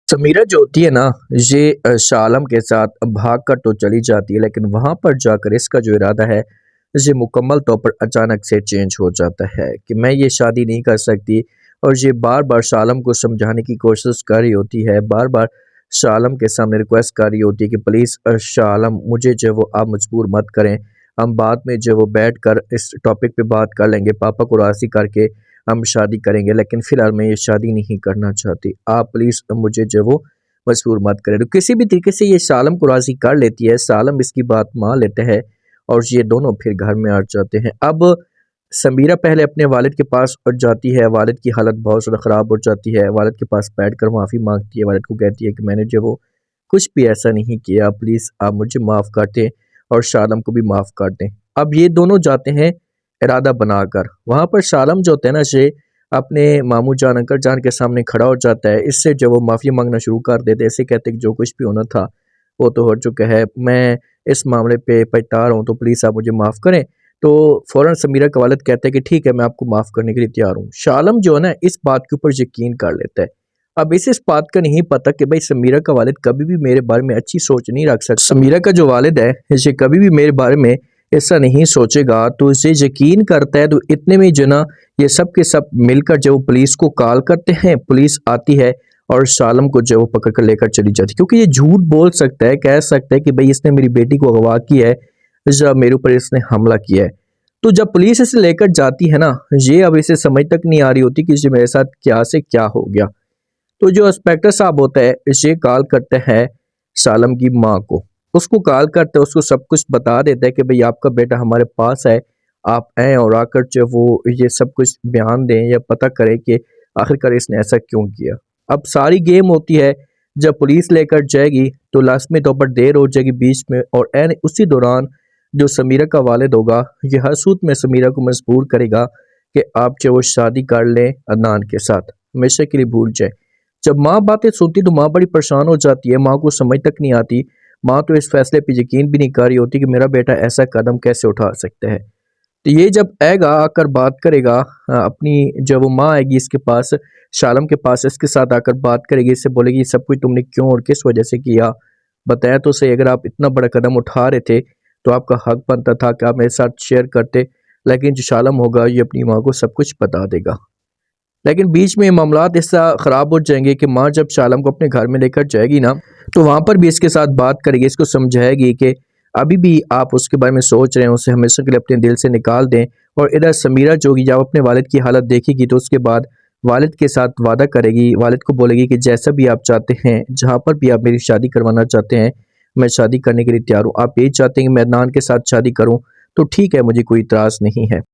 समीरा जो होती है ना, ये शालम के साथ भाग कर तो चली जाती है, लेकिन वहां पर जाकर इसका जो इरादा है ये मुकम्मल तौर पर अचानक से चेंज हो जाता है कि मैं ये शादी नहीं कर सकती। और ये बार बार शालम को समझाने की कोशिश कर रही होती है, बार बार शालम के सामने रिक्वेस्ट कर रही होती है कि प्लीज़ शालम मुझे जो है वो आप मजबूर मत करें, हम बाद में जो है वो बैठ कर इस टॉपिक पे बात कर लेंगे, पापा को राज़ी करके हम शादी करेंगे, लेकिन फ़िलहाल मैं ये शादी नहीं करना चाहती। आप प्लीज़ मुझे जो है वो मजबूर मत करें। तो किसी भी तरीके से ये सालम को राज़ी कर लेती है, सालम इसकी बात मान लेते हैं और ये दोनों फिर घर में आ जाते हैं। अब समीरा पहले अपने वालिद के पास जाती है, वालिद की हालत बहुत ज़्यादा ख़राब हो जाती है, वालिद के पास बैठकर माफ़ी माँगती है, वालिद को कहती है कि मैंने जो वो कुछ भी ऐसा नहीं किया, प्लीज़ आप मुझे माफ़ कर दें और शालम को भी माफ़ कर दें। अब ये दोनों जाते हैं इरादा बनाकर, वहाँ पर शालम जो होता है ना, ये अपने मामू जान अंकल जान के सामने खड़ा हो जाता है। इससे जब वो माफ़ी मांगना शुरू कर देते, ऐसे कहते कि जो कुछ भी होना था वो तो हो चुका है, मैं इस मामले पे पछता रहा हूँ, तो प्लीज़ आप मुझे माफ़ करें। तो फ़ौरन समीरा का वालिद कहता है कि ठीक है, मैं आपको माफ़ करने के लिए तैयार हूँ। शालम जो है ना, इस बात के ऊपर यकीन कर लेता है। अब इसे इस बात का नहीं पता कि भाई समीरा का वालिद कभी भी मेरे बारे में अच्छी सोच नहीं रख सकता। समीरा का जो वालिद है ये कभी भी मेरे बारे में ऐसा नहीं सोचेगा, तो इसे यकीन करता है। तो इतने में जो ना ये सब के सब मिलकर जो पुलिस को कॉल करते हैं, पुलिस आती है और शालम को जो पकड़ कर लेकर चली जाती है, क्योंकि ये झूठ बोल सकता है, कह सकता है कि भाई इसने मेरी बेटी को अगवा किया है, जब मेरे ऊपर इसने हमला किया है। तो जब पुलिस इसे लेकर जाती है ना, ये अब इसे समझ तक नहीं आ रही होती कि ये मेरे साथ क्या से क्या हो गया। तो जो इंस्पेक्टर साहब होता है इसे कॉल करते हैं शालम की माँ को, उसको कॉल करते हैं, उसको सब कुछ बता देता है कि भाई आपका बेटा हमारे पास है, आप आएँ और आकर जो वो ये सब कुछ बयान दें या पता करें कि आखिरकार इसने ऐसा क्यों किया। अब सारी गेम होती है, जब पुलिस लेकर जाएगी तो लाज़मी तौर पर देर हो जाएगी बीच में, और एन उसी दौरान जो समीरा का वालिद होगा ये हर सूरत में समीरा को मजबूर करेगा कि आप जो वो शादी कर लें अदनान के साथ, हमेशा के लिए भूल जाए। जब माँ बातें सुनती तो माँ बड़ी परेशान हो जाती है, माँ को समझ तक नहीं आती। माँ तो इस फैसले पे यकीन भी नहीं कर रही होती कि मेरा बेटा ऐसा कदम कैसे उठा सकता है। तो ये जब आएगा, आकर बात करेगा, अपनी जब वो माँ आएगी इसके पास, शालम के पास, इसके साथ आकर बात करेगी, इससे बोलेगी सब कुछ तुमने क्यों और किस वजह से किया, बताया तो सही। अगर आप इतना बड़ा कदम उठा रहे थे तो आपका हक बनता था कि आप मेरे साथ शेयर करते, लेकिन जो शालम होगा ये अपनी माँ को सब कुछ बता देगा। लेकिन बीच में मामलात ऐसा ख़राब हो जाएंगे कि माँ जब शालम को अपने घर में लेकर जाएगी ना, तो वहाँ पर भी इसके साथ बात करेगी, इसको समझाएगी कि अभी भी आप उसके बारे में सोच रहे हैं, उसे हमेशा के लिए अपने दिल से निकाल दें। और इधर समीरा जो होगी, जब अपने वालिद की हालत देखेगी तो उसके बाद वालिद के साथ वादा करेगी, वालिद को बोलेगी कि जैसा भी आप चाहते हैं, जहाँ पर भी आप मेरी शादी करवाना चाहते हैं, मैं शादी करने के लिए तैयार हूँ। आप यही चाहते हैं कि मैं अदनान के साथ शादी करूँ, तो ठीक है, मुझे कोई इतराज़ नहीं है।